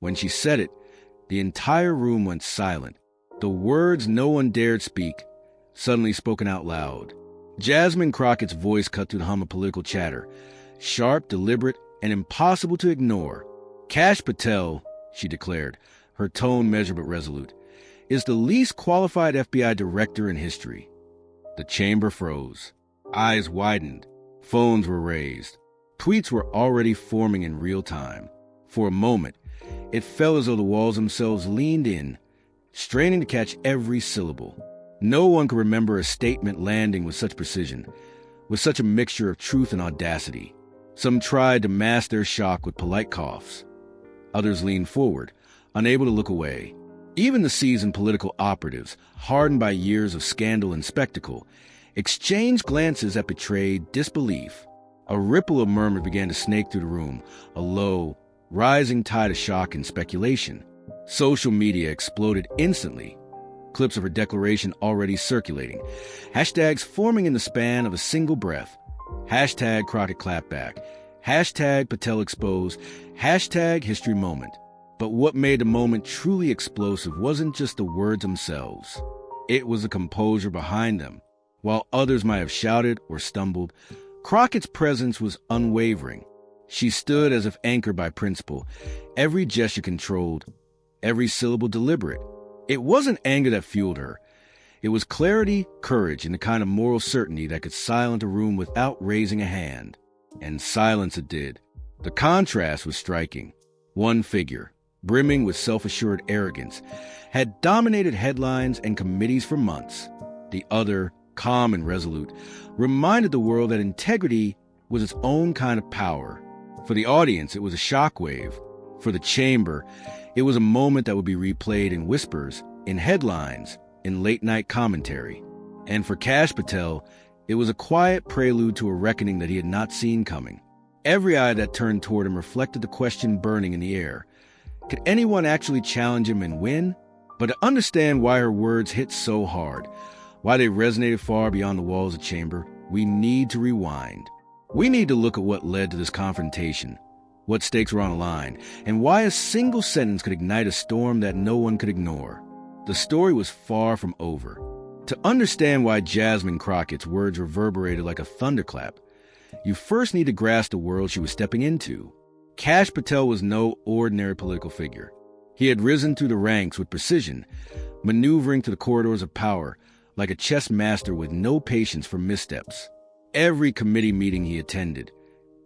When she said it, the entire room went silent. The words no one dared speak, suddenly spoken out loud. Jasmine Crockett's voice cut through the hum of political chatter, sharp, deliberate, and impossible to ignore. Kash Patel, she declared, her tone measured but resolute, is the least qualified FBI director in history. The chamber froze. Eyes widened. Phones were raised. Tweets were already forming in real time. For a moment, it felt as though the walls themselves leaned in, straining to catch every syllable. No one could remember a statement landing with such precision, with such a mixture of truth and audacity. Some tried to mask their shock with polite coughs. Others leaned forward, unable to look away. Even the seasoned political operatives, hardened by years of scandal and spectacle, exchanged glances that betrayed disbelief. A ripple of murmur began to snake through the room, a low, rising tide of shock and speculation. Social media exploded instantly. Clips of her declaration already circulating. Hashtags forming in the span of a single breath. Hashtag Crockett clapback. Hashtag Patel exposed. Hashtag history moment. But what made the moment truly explosive wasn't just the words themselves. It was the composure behind them. While others might have shouted or stumbled, Crockett's presence was unwavering. She stood as if anchored by principle, every gesture controlled, every syllable deliberate. It wasn't anger that fueled her. It was clarity, courage, and the kind of moral certainty that could silence a room without raising a hand. And silence it did. The contrast was striking. One figure, brimming with self-assured arrogance, had dominated headlines and committees for months. The other, calm and resolute, reminded the world that integrity was its own kind of power. For the audience, it was a shockwave. For the chamber, it was a moment that would be replayed in whispers, in headlines, in late-night commentary. And for Kash Patel, it was a quiet prelude to a reckoning that he had not seen coming. Every eye that turned toward him reflected the question burning in the air. Could anyone actually challenge him and win? But to understand why her words hit so hard, why they resonated far beyond the walls of the chamber, we need to rewind. We need to look at what led to this confrontation, what stakes were on the line, and why a single sentence could ignite a storm that no one could ignore. The story was far from over. To understand why Jasmine Crockett's words reverberated like a thunderclap, you first need to grasp the world she was stepping into. Kash Patel was no ordinary political figure. He had risen through the ranks with precision, maneuvering through the corridors of power like a chess master with no patience for missteps. Every committee meeting he attended,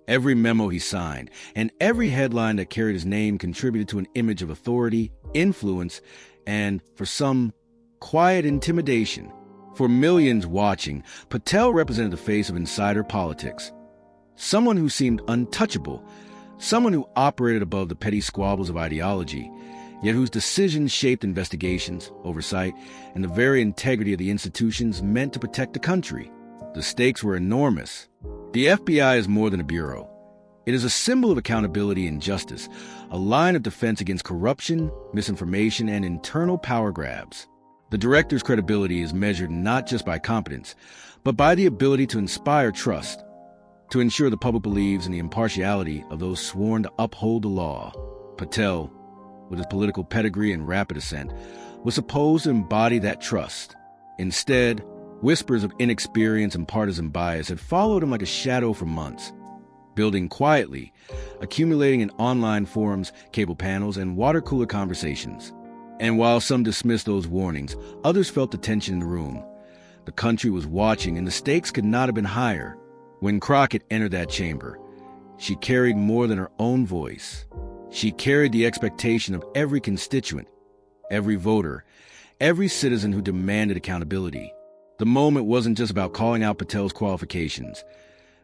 every memo he signed, and every headline that carried his name contributed to an image of authority, influence, and, for some, quiet intimidation. For millions watching, Patel represented the face of insider politics. Someone who seemed untouchable, someone who operated above the petty squabbles of ideology, yet whose decisions shaped investigations, oversight, and the very integrity of the institutions meant to protect the country. The stakes were enormous. The FBI is more than a bureau. It is a symbol of accountability and justice, a line of defense against corruption, misinformation, and internal power grabs. The director's credibility is measured not just by competence, but by the ability to inspire trust, to ensure the public believes in the impartiality of those sworn to uphold the law. Patel, with his political pedigree and rapid ascent, was supposed to embody that trust. Instead, whispers of inexperience and partisan bias had followed him like a shadow for months, building quietly, accumulating in online forums, cable panels, and water cooler conversations. And while some dismissed those warnings, others felt the tension in the room. The country was watching, and the stakes could not have been higher. When Crockett entered that chamber, she carried more than her own voice. She carried the expectation of every constituent, every voter, every citizen who demanded accountability. The moment wasn't just about calling out Patel's qualifications.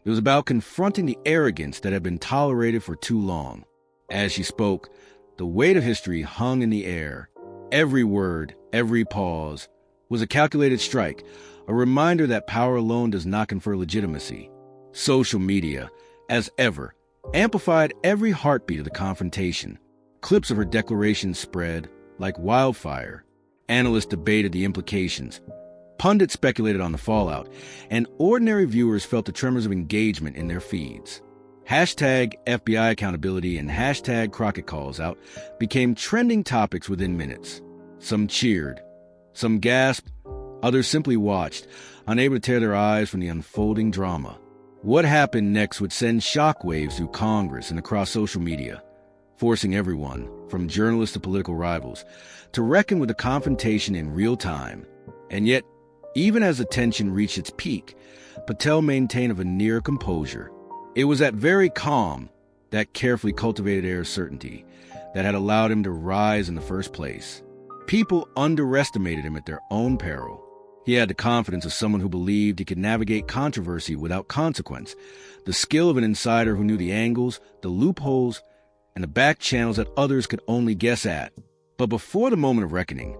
It was about confronting the arrogance that had been tolerated for too long. As she spoke, the weight of history hung in the air. Every word, every pause, was a calculated strike, a reminder that power alone does not confer legitimacy. Social media, as ever, amplified every heartbeat of the confrontation. Clips of her declaration spread like wildfire. Analysts debated the implications. Pundits speculated on the fallout, and ordinary viewers felt the tremors of engagement in their feeds. Hashtag FBI accountability and hashtag Crockett calls out became trending topics within minutes. Some cheered, some gasped, others simply watched, unable to tear their eyes from the unfolding drama. What happened next would send shockwaves through Congress and across social media, forcing everyone, from journalists to political rivals, to reckon with the confrontation in real time. And yet, even as the tension reached its peak, Patel maintained a veneer of composure. It was that very calm, that carefully cultivated air of certainty, that had allowed him to rise in the first place. People underestimated him at their own peril. He had the confidence of someone who believed he could navigate controversy without consequence, the skill of an insider who knew the angles, the loopholes, and the back channels that others could only guess at. But before the moment of reckoning,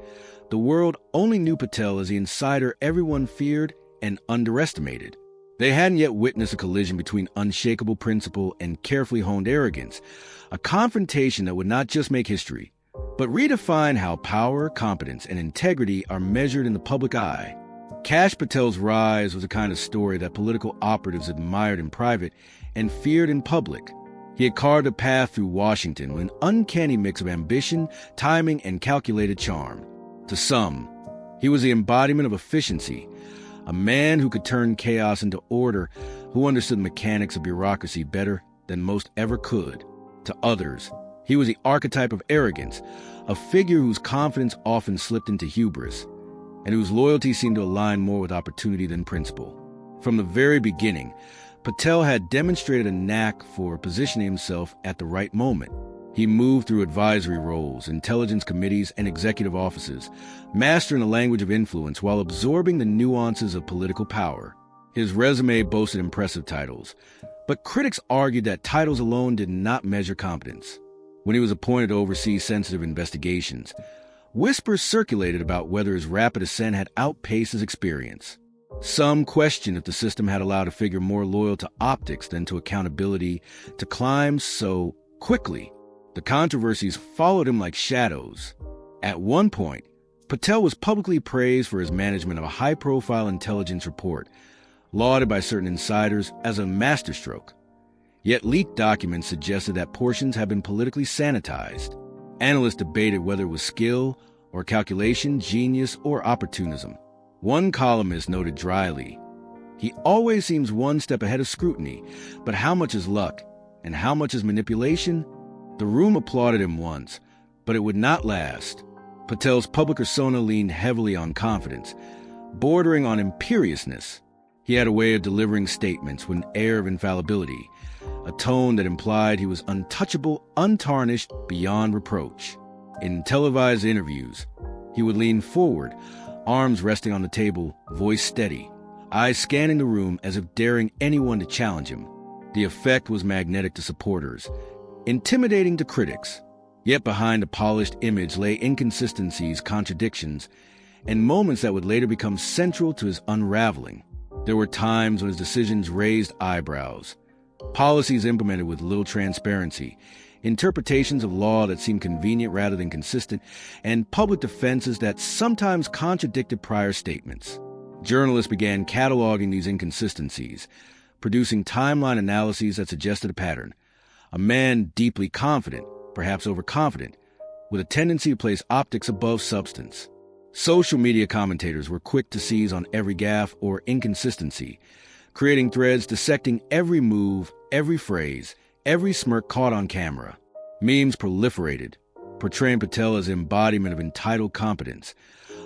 the world only knew Patel as the insider everyone feared and underestimated. They hadn't yet witnessed a collision between unshakable principle and carefully honed arrogance, a confrontation that would not just make history, but redefine how power, competence, and integrity are measured in the public eye. Kash Patel's rise was a kind of story that political operatives admired in private and feared in public. He had carved a path through Washington with an uncanny mix of ambition, timing, and calculated charm. To some, he was the embodiment of efficiency, a man who could turn chaos into order, who understood the mechanics of bureaucracy better than most ever could. To others, he was the archetype of arrogance, a figure whose confidence often slipped into hubris, and whose loyalty seemed to align more with opportunity than principle. From the very beginning, Patel had demonstrated a knack for positioning himself at the right moment. He moved through advisory roles, intelligence committees, and executive offices, mastering the language of influence while absorbing the nuances of political power. His resume boasted impressive titles, but critics argued that titles alone did not measure competence. When he was appointed to oversee sensitive investigations, whispers circulated about whether his rapid ascent had outpaced his experience. Some questioned if the system had allowed a figure more loyal to optics than to accountability to climb so quickly. The controversies followed him like shadows. At one point, Patel was publicly praised for his management of a high-profile intelligence report, lauded by certain insiders as a masterstroke. Yet leaked documents suggested that portions had been politically sanitized. Analysts debated whether it was skill or calculation, genius or opportunism. One columnist noted dryly, "He always seems one step ahead of scrutiny, but how much is luck and how much is manipulation?" The room applauded him once, but it would not last. Patel's public persona leaned heavily on confidence, bordering on imperiousness. He had a way of delivering statements with an air of infallibility, a tone that implied he was untouchable, untarnished, beyond reproach. In televised interviews, he would lean forward, arms resting on the table, voice steady, eyes scanning the room as if daring anyone to challenge him. The effect was magnetic to supporters, intimidating to critics. Yet behind the polished image lay inconsistencies, contradictions, and moments that would later become central to his unraveling. There were times when his decisions raised eyebrows, policies implemented with little transparency, interpretations of law that seemed convenient rather than consistent, and public defenses that sometimes contradicted prior statements. Journalists began cataloging these inconsistencies, producing timeline analyses that suggested a pattern. A man deeply confident, perhaps overconfident, with a tendency to place optics above substance. Social media commentators were quick to seize on every gaffe or inconsistency, creating threads dissecting every move, every phrase, every smirk caught on camera. Memes proliferated, portraying Patel as an embodiment of entitled competence,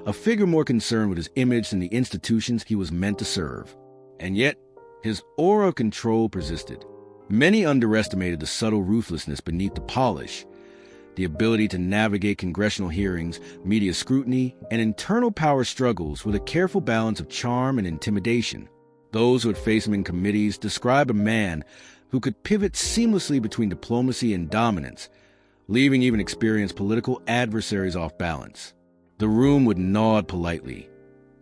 a figure more concerned with his image than the institutions he was meant to serve. And yet, his aura of control persisted. Many underestimated the subtle ruthlessness beneath the polish, the ability to navigate congressional hearings, media scrutiny, and internal power struggles with a careful balance of charm and intimidation. Those who had faced him in committees describe a man who could pivot seamlessly between diplomacy and dominance, leaving even experienced political adversaries off balance. The room would nod politely,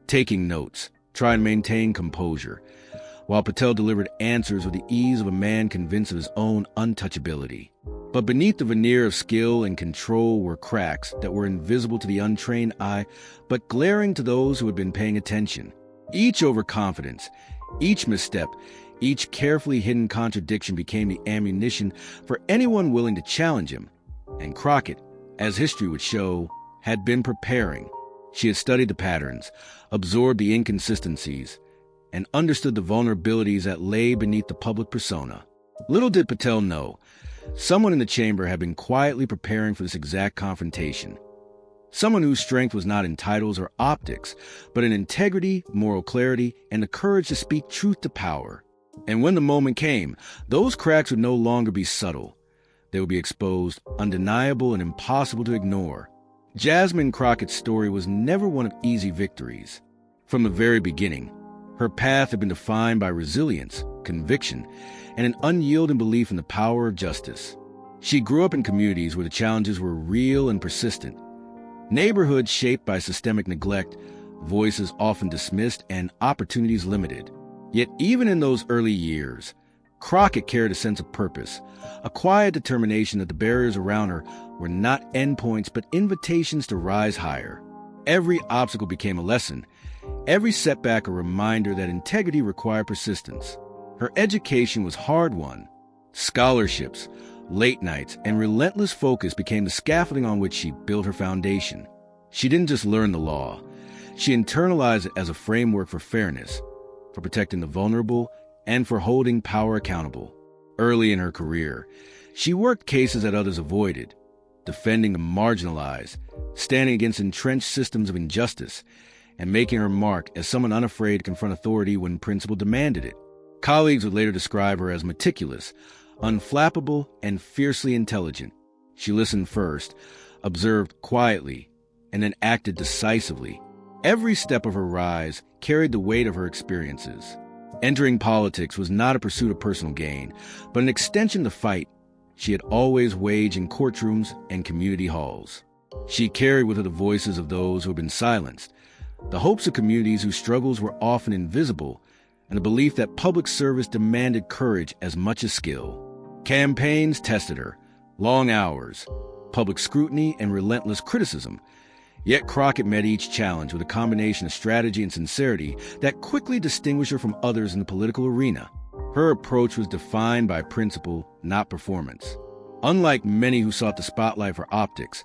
taking notes, trying to maintain composure, while Patel delivered answers with the ease of a man convinced of his own untouchability. But beneath the veneer of skill and control were cracks that were invisible to the untrained eye, but glaring to those who had been paying attention. Each overconfidence, Each misstep, each carefully hidden contradiction became the ammunition for anyone willing to challenge him. And Crockett, as history would show, had been preparing. She had studied the patterns, absorbed the inconsistencies, and understood the vulnerabilities that lay beneath the public persona. Little did Patel know, someone in the chamber had been quietly preparing for this exact confrontation. Someone whose strength was not in titles or optics, but in integrity, moral clarity, and the courage to speak truth to power. And when the moment came, those cracks would no longer be subtle. They would be exposed, undeniable, and impossible to ignore. Jasmine Crockett's story was never one of easy victories. From the very beginning, her path had been defined by resilience, conviction, and an unyielding belief in the power of justice. She grew up in communities where the challenges were real and persistent. Neighborhoods shaped by systemic neglect, voices often dismissed, and opportunities limited. Yet even in those early years, Crockett carried a sense of purpose, a quiet determination that the barriers around her were not endpoints but invitations to rise higher. Every obstacle became a lesson, every setback a reminder that integrity required persistence. Her education was hard-won. Scholarships, late nights, and relentless focus became the scaffolding on which she built her foundation. She didn't just learn the law. She internalized it as a framework for fairness, for protecting the vulnerable, and for holding power accountable. Early in her career, she worked cases that others avoided, defending the marginalized, standing against entrenched systems of injustice, and making her mark as someone unafraid to confront authority when principle demanded it. Colleagues would later describe her as meticulous, unflappable, and fiercely intelligent. She listened first, observed quietly, and then acted decisively. Every step of her rise carried the weight of her experiences. Entering politics was not a pursuit of personal gain, but an extension to fight she had always waged in courtrooms and community halls. She carried with her the voices of those who had been silenced, the hopes of communities whose struggles were often invisible, and the belief that public service demanded courage as much as skill. Campaigns tested her, long hours, public scrutiny, and relentless criticism. Yet Crockett met each challenge with a combination of strategy and sincerity that quickly distinguished her from others in the political arena. Her approach was defined by principle, not performance. Unlike many who sought the spotlight for optics,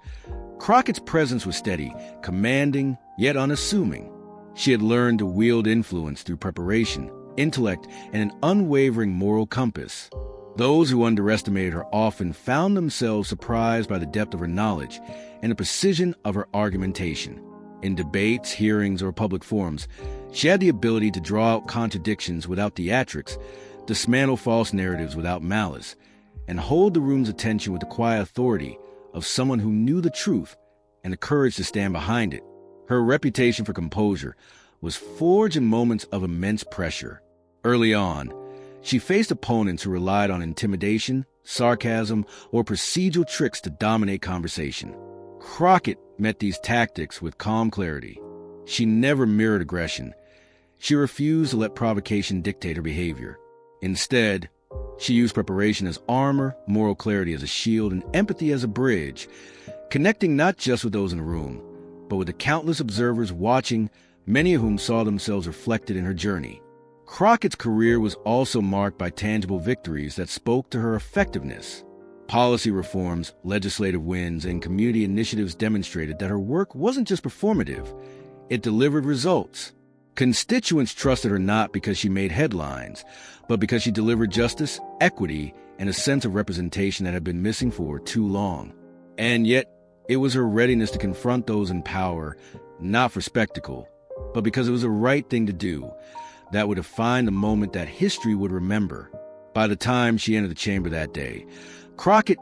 Crockett's presence was steady, commanding, yet unassuming. She had learned to wield influence through preparation, intellect, and an unwavering moral compass. Those who underestimated her often found themselves surprised by the depth of her knowledge and the precision of her argumentation. In debates, hearings, or public forums, she had the ability to draw out contradictions without theatrics, dismantle false narratives without malice, and hold the room's attention with the quiet authority of someone who knew the truth and the courage to stand behind it. Her reputation for composure was forged in moments of immense pressure. Early on, she faced opponents who relied on intimidation, sarcasm, or procedural tricks to dominate conversation. Crockett met these tactics with calm clarity. She never mirrored aggression. She refused to let provocation dictate her behavior. Instead, she used preparation as armor, moral clarity as a shield, and empathy as a bridge, connecting not just with those in the room, but with the countless observers watching, many of whom saw themselves reflected in her journey. Crockett's career was also marked by tangible victories that spoke to her effectiveness. Policy reforms, legislative wins, and community initiatives demonstrated that her work wasn't just performative, it delivered results. Constituents trusted her not because she made headlines, but because she delivered justice, equity, and a sense of representation that had been missing for too long. And yet, it was her readiness to confront those in power, not for spectacle, but because it was the right thing to do, that would define the moment that history would remember. By the time she entered the chamber that day, Crockett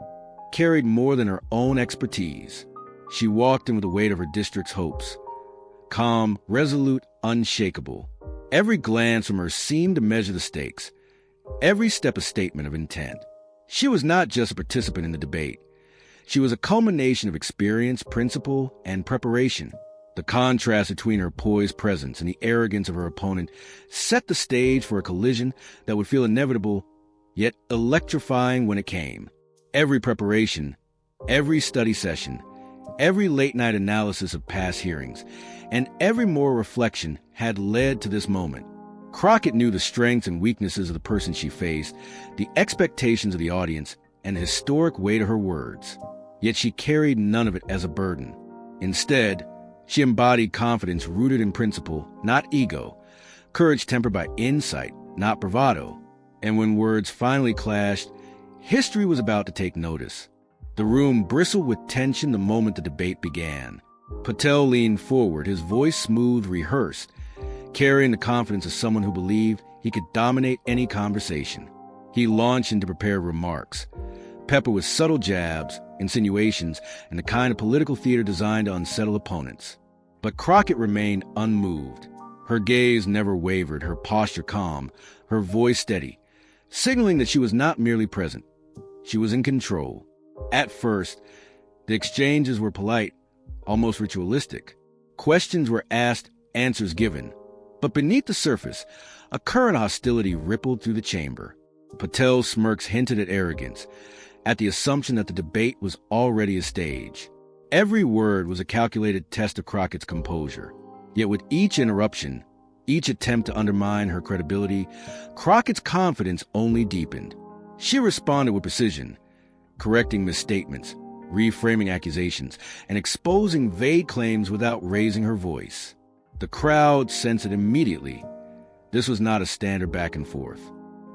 carried more than her own expertise. She walked in with the weight of her district's hopes. Calm, resolute, unshakable. Every glance from her seemed to measure the stakes. Every step a statement of intent. She was not just a participant in the debate. She was a culmination of experience, principle, and preparation. The contrast between her poised presence and the arrogance of her opponent set the stage for a collision that would feel inevitable, yet electrifying when it came. Every preparation, every study session, every late-night analysis of past hearings, and every moral reflection had led to this moment. Crockett knew the strengths and weaknesses of the person she faced, the expectations of the audience, and the historic weight of her words. Yet she carried none of it as a burden. Instead, she embodied confidence rooted in principle, not ego, courage tempered by insight, not bravado. And when words finally clashed, history was about to take notice. The room bristled with tension the moment the debate began. Patel leaned forward, his voice smooth, rehearsed, carrying the confidence of someone who believed he could dominate any conversation. He launched into prepared remarks, peppered with subtle jabs, insinuations, and the kind of political theater designed to unsettle opponents. But Crockett remained unmoved. Her gaze never wavered, her posture calm, her voice steady, signaling that she was not merely present. She was in control. At first, the exchanges were polite, almost ritualistic. Questions were asked, answers given. But beneath the surface, a current of hostility rippled through the chamber. Patel's smirks hinted at arrogance, at the assumption that the debate was already a stage. Every word was a calculated test of Crockett's composure. Yet with each interruption, each attempt to undermine her credibility, Crockett's confidence only deepened. She responded with precision, correcting misstatements, reframing accusations, and exposing vague claims without raising her voice. The crowd sensed it immediately. This was not a standard back and forth.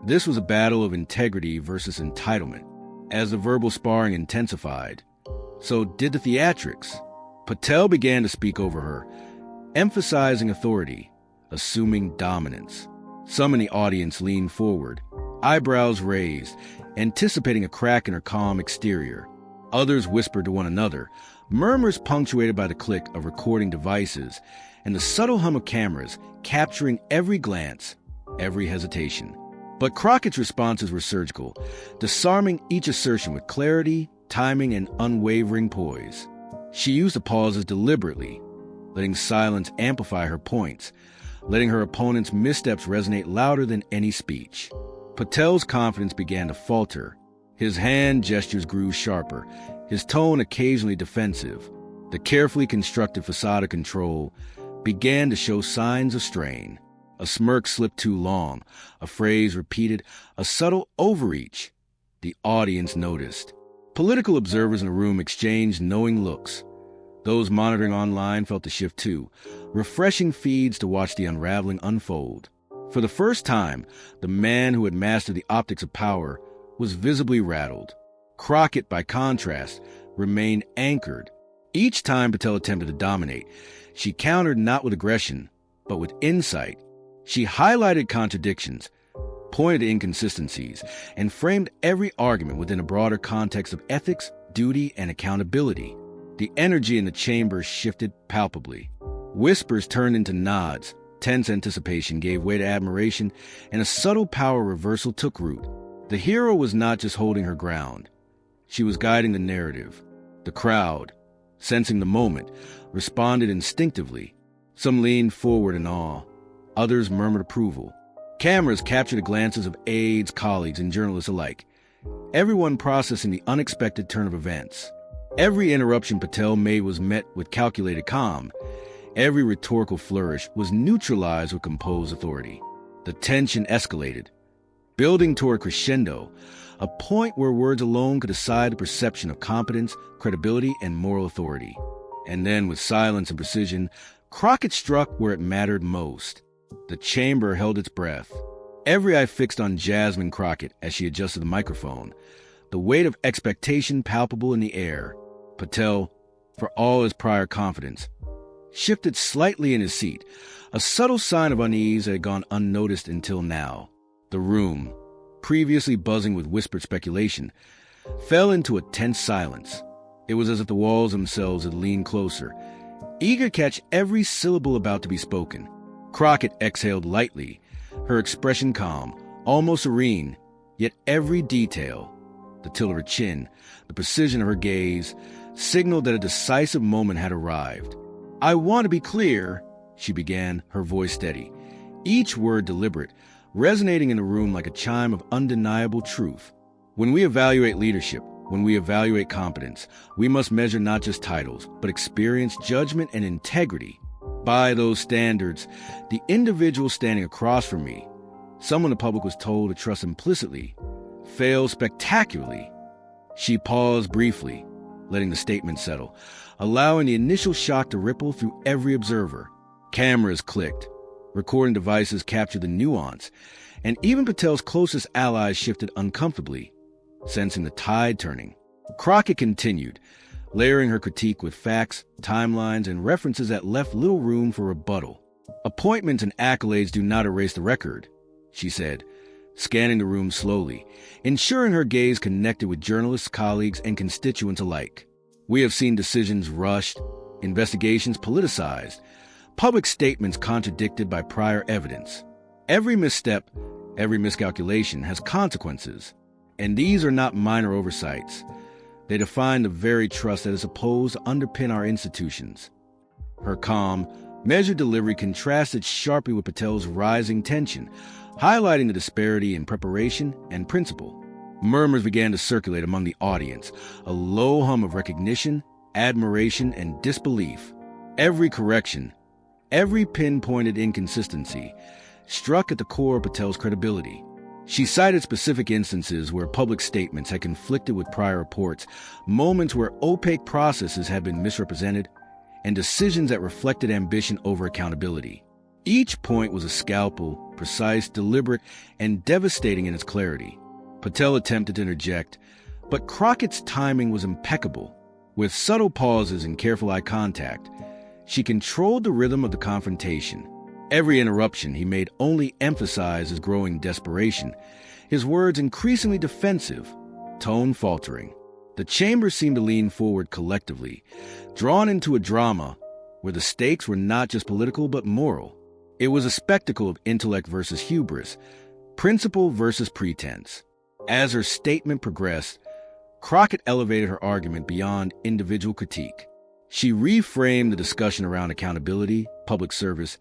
This was a battle of integrity versus entitlement. As the verbal sparring intensified, so did the theatrics. Patel began to speak over her, emphasizing authority, assuming dominance. Some in the audience leaned forward, eyebrows raised, anticipating a crack in her calm exterior. Others whispered to one another, murmurs punctuated by the click of recording devices and the subtle hum of cameras capturing every glance, every hesitation. But Crockett's responses were surgical, disarming each assertion with clarity, timing, and unwavering poise. She used the pauses deliberately, letting silence amplify her points, letting her opponent's missteps resonate louder than any speech. Patel's confidence began to falter. His hand gestures grew sharper, his tone occasionally defensive. The carefully constructed facade of control began to show signs of strain. A smirk slipped too long, a phrase repeated, a subtle overreach. The audience noticed. Political observers in the room exchanged knowing looks. Those monitoring online felt the shift too, refreshing feeds to watch the unraveling unfold. For the first time, the man who had mastered the optics of power was visibly rattled. Crockett, by contrast, remained anchored. Each time Patel attempted to dominate, she countered not with aggression, but with insight. She highlighted contradictions, pointed to inconsistencies, and framed every argument within a broader context of ethics, duty, and accountability. The energy in the chamber shifted palpably. Whispers turned into nods, tense anticipation gave way to admiration, and a subtle power reversal took root. The hero was not just holding her ground. She was guiding the narrative. The crowd, sensing the moment, responded instinctively. Some leaned forward in awe. Others murmured approval. Cameras captured the glances of aides, colleagues, and journalists alike, everyone processing the unexpected turn of events. Every interruption Patel made was met with calculated calm. Every rhetorical flourish was neutralized with composed authority. The tension escalated, building toward crescendo, a point where words alone could decide the perception of competence, credibility, and moral authority. And then, with silence and precision, Crockett struck where it mattered most. The chamber held its breath. Every eye fixed on Jasmine Crockett as she adjusted the microphone, the weight of expectation palpable in the air. Patel, for all his prior confidence, shifted slightly in his seat, a subtle sign of unease that had gone unnoticed until now. The room, previously buzzing with whispered speculation, fell into a tense silence. It was as if the walls themselves had leaned closer, eager to catch every syllable about to be spoken. Crockett exhaled lightly, her expression calm, almost serene, yet every detail, the tilt of her chin, the precision of her gaze, signaled that a decisive moment had arrived. "I want to be clear," she began, her voice steady, each word deliberate, resonating in the room like a chime of undeniable truth. "When we evaluate leadership, when we evaluate competence, we must measure not just titles, but experience, judgment, and integrity. By those standards, the individual standing across from me, someone the public was told to trust implicitly, failed spectacularly. She paused briefly, letting the statement settle, allowing the initial shock to ripple through every observer. Cameras clicked, recording devices captured the nuance, and even Patel's closest allies shifted uncomfortably, sensing the tide turning. Crockett continued, layering her critique with facts, timelines, and references that left little room for rebuttal. Appointments and accolades do not erase the record, she said, scanning the room slowly, ensuring her gaze connected with journalists, colleagues, and constituents alike. We have seen decisions rushed, investigations politicized, public statements contradicted by prior evidence. Every misstep, every miscalculation has consequences, and these are not minor oversights. They define the very trust that is supposed to underpin our institutions. Her calm, measured delivery contrasted sharply with Patel's rising tension, highlighting the disparity in preparation and principle. Murmurs began to circulate among the audience, a low hum of recognition, admiration, and disbelief. Every correction, every pinpointed inconsistency, struck at the core of Patel's credibility. She cited specific instances where public statements had conflicted with prior reports, moments where opaque processes had been misrepresented, and decisions that reflected ambition over accountability. Each point was a scalpel, precise, deliberate, and devastating in its clarity. Patel attempted to interject, but Crockett's timing was impeccable. With subtle pauses and careful eye contact, she controlled the rhythm of the confrontation. Every interruption he made only emphasized his growing desperation, his words increasingly defensive, tone faltering. The chamber seemed to lean forward collectively, drawn into a drama where the stakes were not just political but moral. It was a spectacle of intellect versus hubris, principle versus pretense. As her statement progressed, Crockett elevated her argument beyond individual critique. She reframed the discussion around accountability, public service,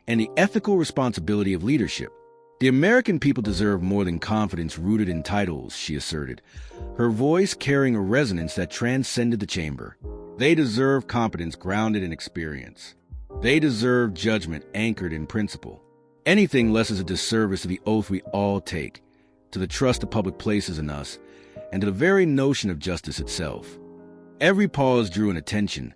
and the ethical responsibility of leadership. The American people deserve more than confidence rooted in titles, she asserted, her voice carrying a resonance that transcended the chamber. They deserve competence grounded in experience. They deserve judgment anchored in principle. Anything less is a disservice to the oath we all take, to the trust the public places in us, and to the very notion of justice itself. Every pause drew an attention.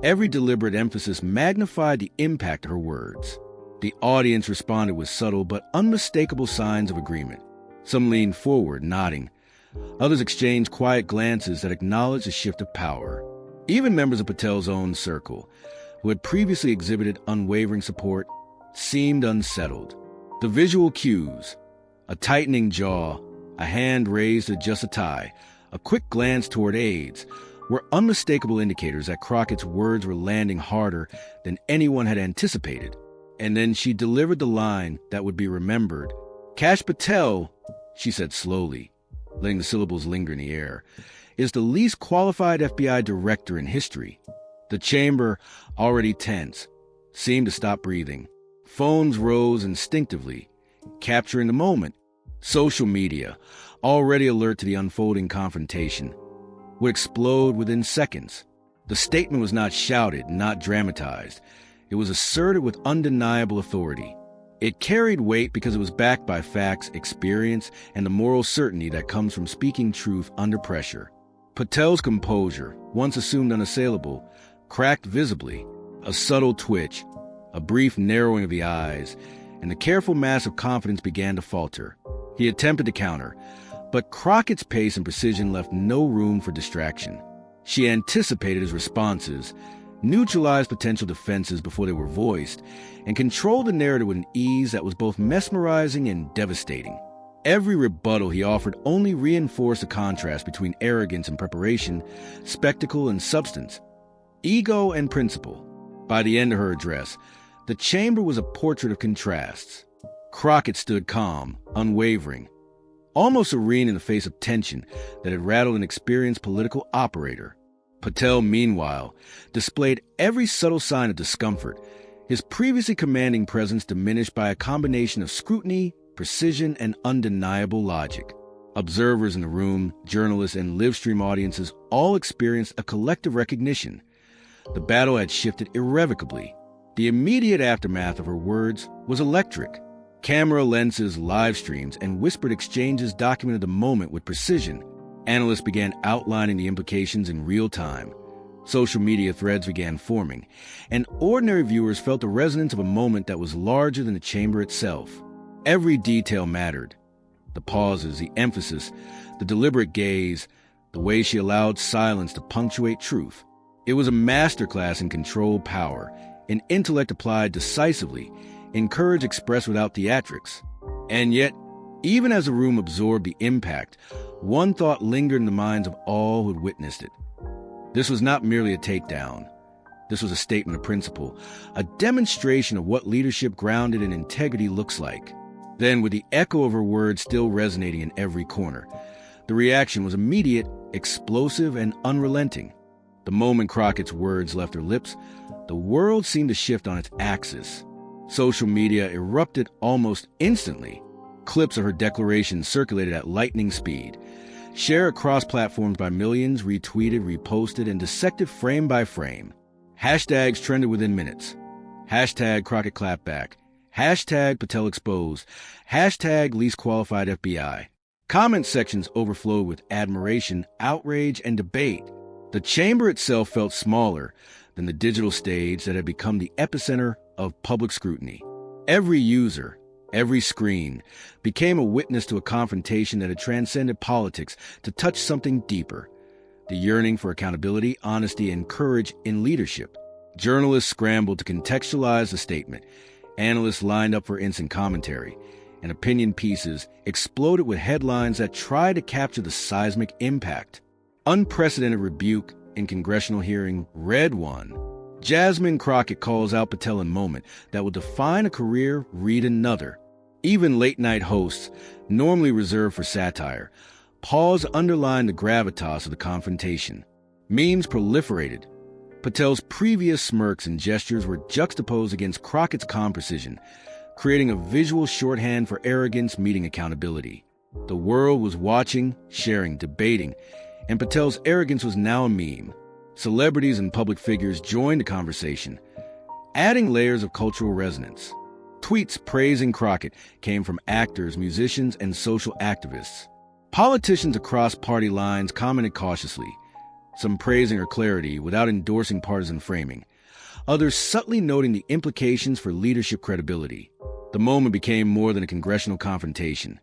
Every deliberate emphasis magnified the impact of her words. The audience responded with subtle but unmistakable signs of agreement. Some leaned forward, nodding. Others exchanged quiet glances that acknowledged a shift of power. Even members of Patel's own circle, who had previously exhibited unwavering support, seemed unsettled. The visual cues, a tightening jaw, a hand raised to adjust a tie, a quick glance toward aides, were unmistakable indicators that Crockett's words were landing harder than anyone had anticipated. And then she delivered the line that would be remembered. "Kash Patel," she said slowly, letting the syllables linger in the air, "is the least qualified FBI director in history." The chamber, already tense, seemed to stop breathing. Phones rose instinctively, capturing the moment. Social media, already alert to the unfolding confrontation, would explode within seconds. The statement was not shouted, not dramatized. It was asserted with undeniable authority. It carried weight because it was backed by facts, experience, and the moral certainty that comes from speaking truth under pressure. Patel's composure, once assumed unassailable, cracked visibly. A subtle twitch, a brief narrowing of the eyes, and the careful mass of confidence began to falter. He attempted to counter, but Crockett's pace and precision left no room for distraction. She anticipated his responses, neutralized potential defenses before they were voiced, and controlled the narrative with an ease that was both mesmerizing and devastating. Every rebuttal he offered only reinforced the contrast between arrogance and preparation, spectacle and substance, ego and principle. By the end of her address, the chamber was a portrait of contrasts. Crockett stood calm, unwavering, almost serene in the face of tension that had rattled an experienced political operator. Patel, meanwhile, displayed every subtle sign of discomfort, his previously commanding presence diminished by a combination of scrutiny, precision, and undeniable logic. Observers in the room, journalists, and live-stream audiences all experienced a collective recognition. The battle had shifted irrevocably. The immediate aftermath of her words was electric. Camera lenses, live streams, and whispered exchanges documented the moment with precision. Analysts began outlining the implications in real time. Social media threads began forming, and ordinary viewers felt the resonance of a moment that was larger than the chamber itself. Every detail mattered. The pauses, the emphasis, the deliberate gaze, the way she allowed silence to punctuate truth. It was a masterclass in controlled power, in intellect applied decisively, in courage expressed without theatrics. And yet, even as the room absorbed the impact, one thought lingered in the minds of all who had witnessed it. This was not merely a takedown. This was a statement of principle, a demonstration of what leadership grounded in integrity looks like. Then, with the echo of her words still resonating in every corner, the reaction was immediate, explosive, and unrelenting. The moment Crockett's words left her lips, the world seemed to shift on its axis. Social media erupted almost instantly. Clips of her declaration circulated at lightning speed, shared across platforms by millions, retweeted, reposted, and dissected frame by frame. Hashtags trended within minutes. Hashtag Crockett clapback. Hashtag Patel exposed. Hashtag least qualified FBI. Comment sections overflowed with admiration, outrage, and debate. The chamber itself felt smaller than the digital stage that had become the epicenter of public scrutiny. Every user, every screen, became a witness to a confrontation that had transcended politics to touch something deeper: the yearning for accountability, honesty, and courage in leadership. Journalists scrambled to contextualize the statement. Analysts lined up for instant commentary, and opinion pieces exploded with headlines that tried to capture the seismic impact. Unprecedented rebuke in congressional hearing read one. Jasmine Crockett calls out Patel in moment that will define a career, read another. Even late-night hosts, normally reserved for satire, pause underlined the gravitas of the confrontation. Memes proliferated. Patel's previous smirks and gestures were juxtaposed against Crockett's calm precision, creating a visual shorthand for arrogance meeting accountability. The world was watching, sharing, debating, and Patel's arrogance was now a meme. Celebrities and public figures joined the conversation, adding layers of cultural resonance. Tweets praising Crockett came from actors, musicians, and social activists. Politicians across party lines commented cautiously, some praising her clarity without endorsing partisan framing, others subtly noting the implications for leadership credibility. The moment became more than a congressional confrontation.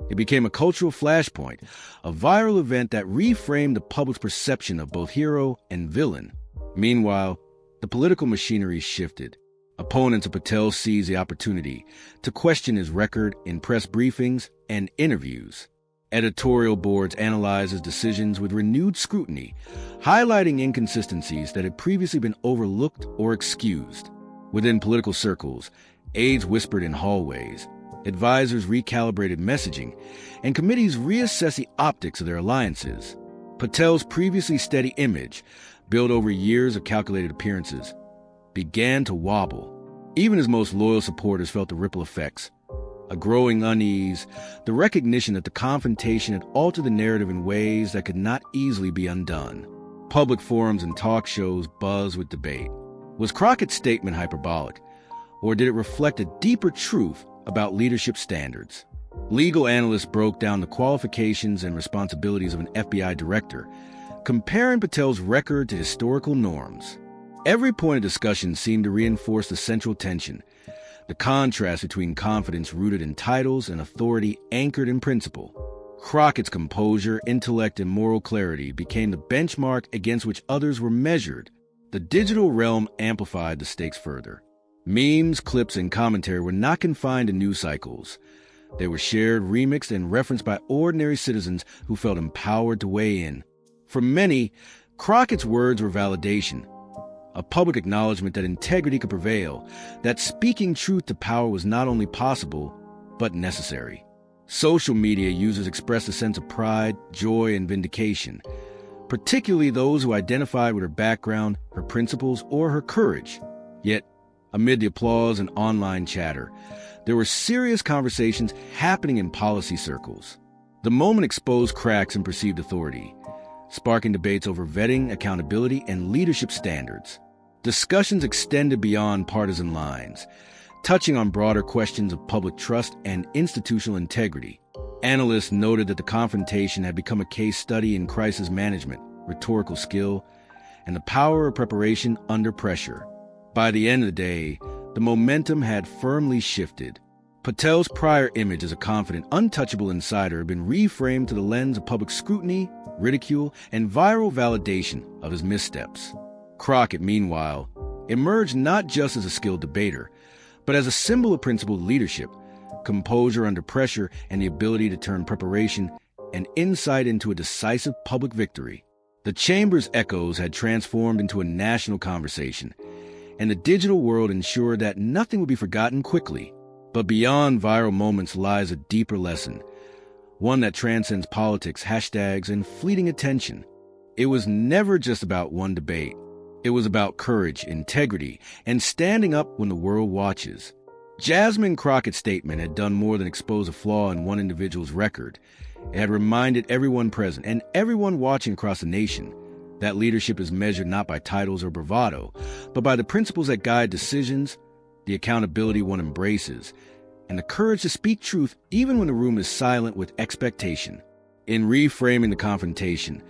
It became a cultural flashpoint, a viral event that reframed the public's perception of both hero and villain. Meanwhile, the political machinery shifted. Opponents of Patel seized the opportunity to question his record in press briefings and interviews. Editorial boards analyzed his decisions with renewed scrutiny, highlighting inconsistencies that had previously been overlooked or excused. Within political circles, aides whispered in hallways, advisors recalibrated messaging, and committees reassessed the optics of their alliances. Patel's previously steady image, built over years of calculated appearances, began to wobble. Even his most loyal supporters felt the ripple effects. A growing unease, the recognition that the confrontation had altered the narrative in ways that could not easily be undone. Public forums and talk shows buzzed with debate. Was Crockett's statement hyperbolic, or did it reflect a deeper truth about leadership standards? Legal analysts broke down the qualifications and responsibilities of an FBI director, comparing Patel's record to historical norms. Every point of discussion seemed to reinforce the central tension, the contrast between confidence rooted in titles and authority anchored in principle. Crockett's composure, intellect, and moral clarity became the benchmark against which others were measured. The digital realm amplified the stakes further. Memes, clips, and commentary were not confined to news cycles. They were shared, remixed, and referenced by ordinary citizens who felt empowered to weigh in. For many, Crockett's words were validation, a public acknowledgement that integrity could prevail, that speaking truth to power was not only possible, but necessary. Social media users expressed a sense of pride, joy, and vindication, particularly those who identified with her background, her principles, or her courage. Yet, amid the applause and online chatter, there were serious conversations happening in policy circles. The moment exposed cracks in perceived authority, sparking debates over vetting, accountability, and leadership standards. Discussions extended beyond partisan lines, touching on broader questions of public trust and institutional integrity. Analysts noted that the confrontation had become a case study in crisis management, rhetorical skill, and the power of preparation under pressure. By the end of the day, the momentum had firmly shifted. Patel's prior image as a confident, untouchable insider had been reframed to the lens of public scrutiny, ridicule, and viral validation of his missteps. Crockett, meanwhile, emerged not just as a skilled debater, but as a symbol of principled leadership, composure under pressure, and the ability to turn preparation and insight into a decisive public victory. The chamber's echoes had transformed into a national conversation, and the digital world ensured that nothing would be forgotten quickly. But beyond viral moments lies a deeper lesson, one that transcends politics, hashtags, and fleeting attention. It was never just about one debate. It was about courage, integrity, and standing up when the world watches. Jasmine Crockett's statement had done more than expose a flaw in one individual's record. It had reminded everyone present and everyone watching across the nation that leadership is measured not by titles or bravado, but by the principles that guide decisions, the accountability one embraces, and the courage to speak truth even when the room is silent with expectation. In reframing the confrontation,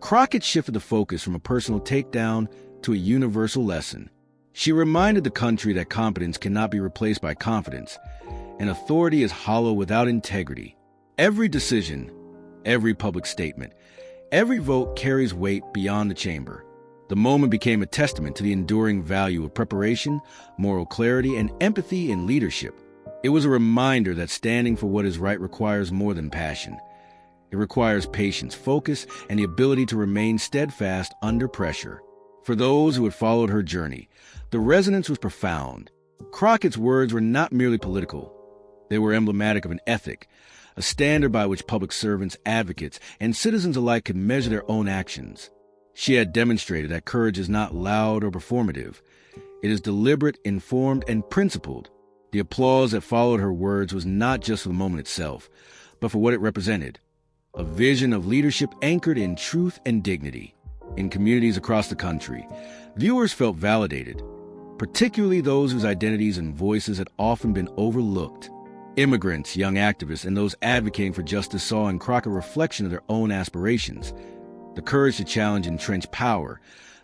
Crockett shifted the focus from a personal takedown to a universal lesson. She reminded the country that competence cannot be replaced by confidence, and authority is hollow without integrity. Every decision, every public statement, every vote carries weight beyond the chamber. The moment became a testament to the enduring value of preparation, moral clarity, and empathy in leadership. It was a reminder that standing for what is right requires more than passion. It requires patience, focus, and the ability to remain steadfast under pressure. For those who had followed her journey, the resonance was profound. Crockett's words were not merely political. They were emblematic of an ethic, a standard by which public servants, advocates, and citizens alike could measure their own actions. She had demonstrated that courage is not loud or performative. It is deliberate, informed, and principled. The applause that followed her words was not just for the moment itself, but for what it represented, a vision of leadership anchored in truth and dignity. In communities across the country, viewers felt validated, particularly those whose identities and voices had often been overlooked. Immigrants, young activists, and those advocating for justice saw in Crockett a reflection of their own aspirations, the courage to challenge entrenched power,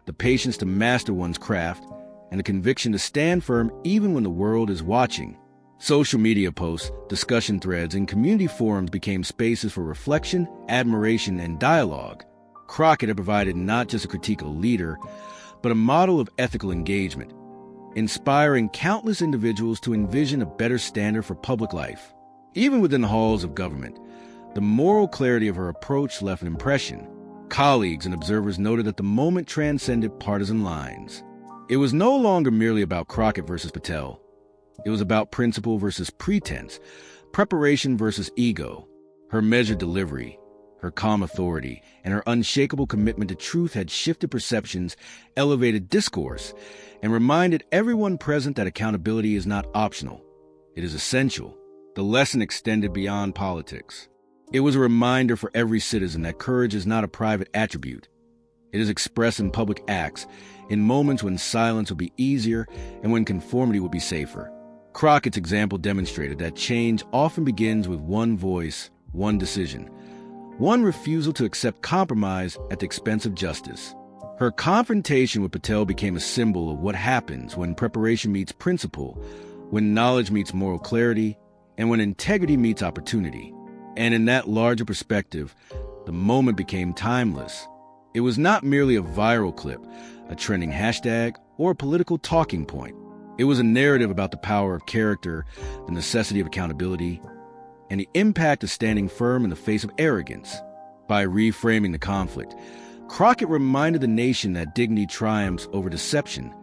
the patience to master one's craft, and the conviction to stand firm even when the world is watching. Social media posts, discussion threads, and community forums became spaces for reflection, admiration, and dialogue. Crockett had provided not just a critique of a leader, but a model of ethical engagement, inspiring countless individuals to envision a better standard for public life. Even within the halls of government, the moral clarity of her approach left an impression. Colleagues and observers noted that the moment transcended partisan lines. It was no longer merely about Crockett versus Patel. It was about principle versus pretense, preparation versus ego. Her measured delivery, her calm authority, and her unshakable commitment to truth had shifted perceptions, elevated discourse, and reminded everyone present that accountability is not optional. It is essential. The lesson extended beyond politics. It was a reminder for every citizen that courage is not a private attribute. It is expressed in public acts, in moments when silence would be easier and when conformity would be safer. Crockett's example demonstrated that change often begins with one voice, one decision, one refusal to accept compromise at the expense of justice. Her confrontation with Patel became a symbol of what happens when preparation meets principle, when knowledge meets moral clarity, and when integrity meets opportunity. And in that larger perspective, the moment became timeless. It was not merely a viral clip, a trending hashtag, or a political talking point. It was a narrative about the power of character, the necessity of accountability, and the impact of standing firm in the face of arrogance. By reframing the conflict, Crockett reminded the nation that dignity triumphs over deception.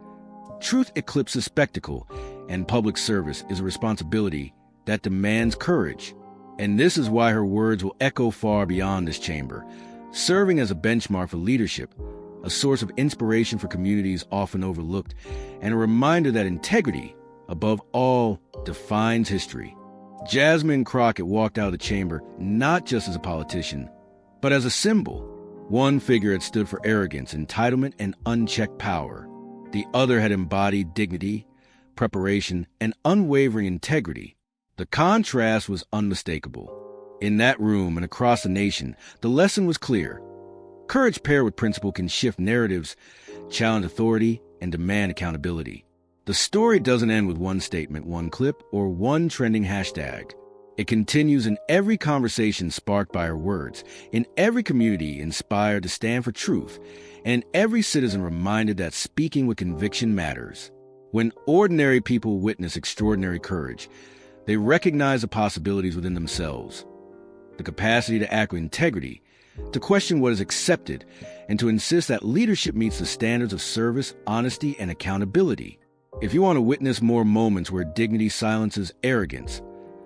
Truth eclipses spectacle, and public service is a responsibility that demands courage. And this is why her words will echo far beyond this chamber, serving as a benchmark for leadership, a source of inspiration for communities often overlooked, and a reminder that integrity, above all, defines history. Jasmine Crockett walked out of the chamber not just as a politician, but as a symbol. One figure had stood for arrogance, entitlement, and unchecked power. The other had embodied dignity, preparation, and unwavering integrity. The contrast was unmistakable. In that room and across the nation, the lesson was clear. Courage paired with principle can shift narratives, challenge authority, and demand accountability. The story doesn't end with one statement, one clip, or one trending hashtag. It continues in every conversation sparked by her words, in every community inspired to stand for truth, and every citizen reminded that speaking with conviction matters. When ordinary people witness extraordinary courage, they recognize the possibilities within themselves, the capacity to act with integrity, to question what is accepted, and to insist that leadership meets the standards of service, honesty, and accountability. If you want to witness more moments where dignity silences arrogance,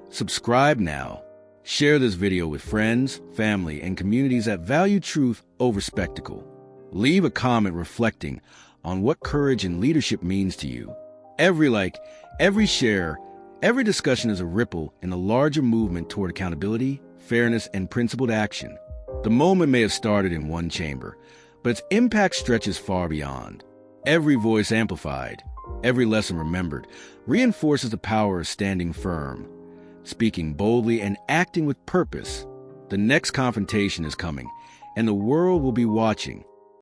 subscribe now. Share this video with friends, family, and communities that value truth over spectacle. Leave a comment reflecting on what courage and leadership means to you. Every like, every share, every discussion is a ripple in a larger movement toward accountability, fairness, and principled action. The moment may have started in one chamber, but its impact stretches far beyond. Every voice amplified, every lesson remembered, reinforces the power of standing firm, speaking boldly, and acting with purpose. The next confrontation is coming, and the world will be watching.